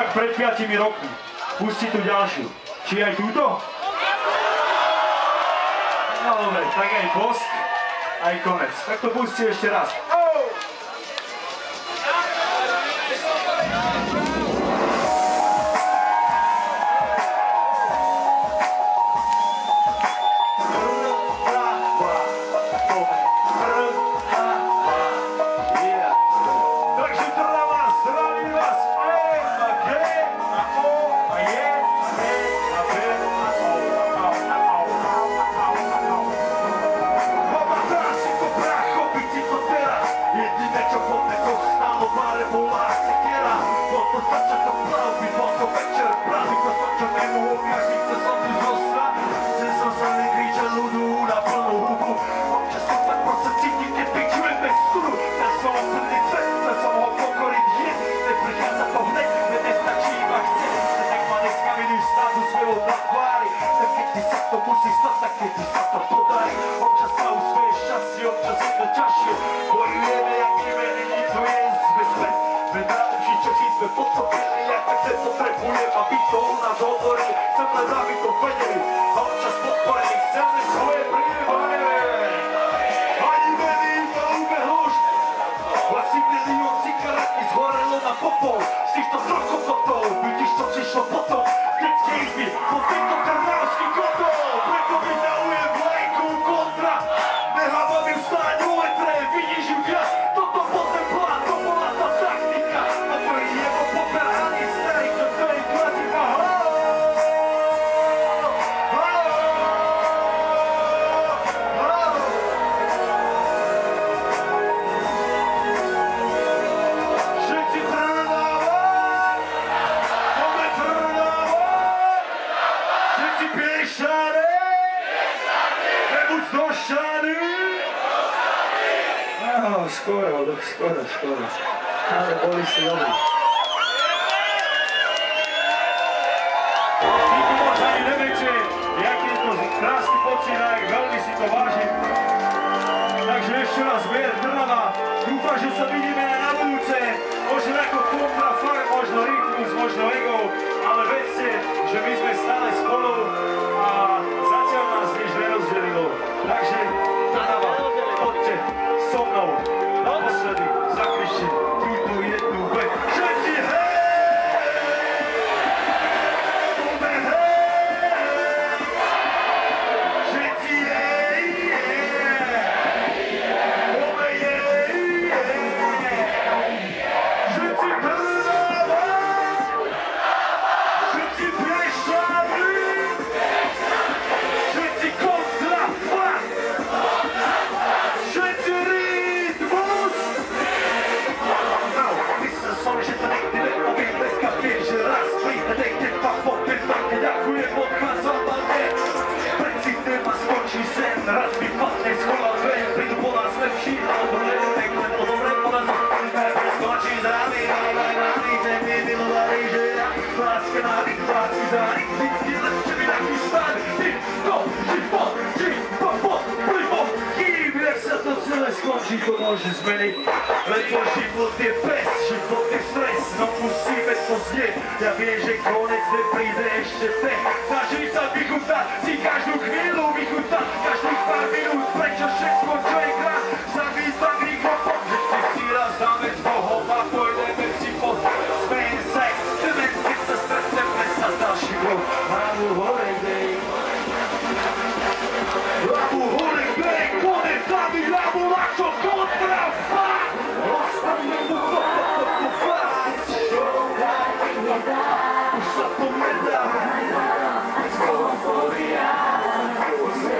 jak pred 5 rokmi. Pusti tu ďalšiu. Či aj túto? No dobre, tak aj bosk, aj konec. Tak to pusti ešte raz. Skoro. Ale boli si dobrí. Vy tu moc ani neviete, jak je to krásny pocit a jak veľmi si to vážim. Takže ešte raz Zbier Trnava. Dúfam, že sa vidíme aj na budúce. Možno ako kontrafakt, možno rytmus, možno ego, ale vedzte, že my sme stále spolu a zatiaľ nás nič nerozdelilo. Takže Trnava, poďte so mnou. Naposledy zakričte túto jednu vec. Všetci hej! Poďme hej! Všetci hej! Poďme hej! Všetci Trnava! Všetci Piešťany! Všetci kontrafakt! Všetci rytmus! Že to nikdy nepovím bez kapír, že raz príde, dejte dva popy, také ďakujem, odchádzam na ne. Preci téma skončí sen, raz mi padne z kola ven, prídu po nás lepší, alebo nedotek, len to dobre po nás preskočí z ramy, zem mi milovali, že ja láska na nich, lásky za nich, vždycky lepšie mi taký stan, ty to, život, plivo, kým, jak sa to celé skončí, to môže zmeniť, lebo život je pes, život je stres, no musíme to znieť. Ja viem, že konec nepríde ešte ten. Snažím sa vychutnať si každú chvíľu, vychutnať každých pár minút, prečo všetko, čo je krát, zavítať mikrofón, že si raz dáme s Bohom a pôjdeme si pod. Smejem sa, chceme, keď sa stretneme sa s ďalším rok. Hlavu hore, dej. Hlavu hore, dej, konec, hlavy, hlavu, lačo, kontrafakt. Ostavme mu to. Už sa to nedá, z toho poria, už sa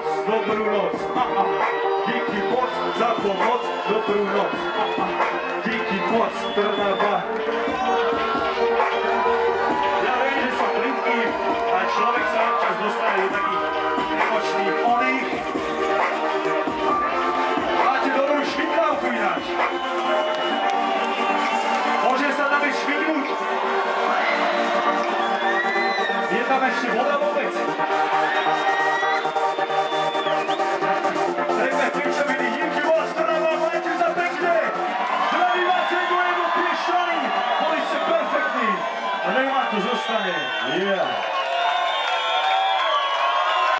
moc, dobrú noc. Díky moc za pomoc, dobrú noc. Díky moc, Trnava. Ja viem, že som plitký, ale človek sa občas dostane do takých emočných oných. Máte dobrú švindlavku ináč. Môže sa tam ísť švindnúť. Je tam ešte voda vôbec?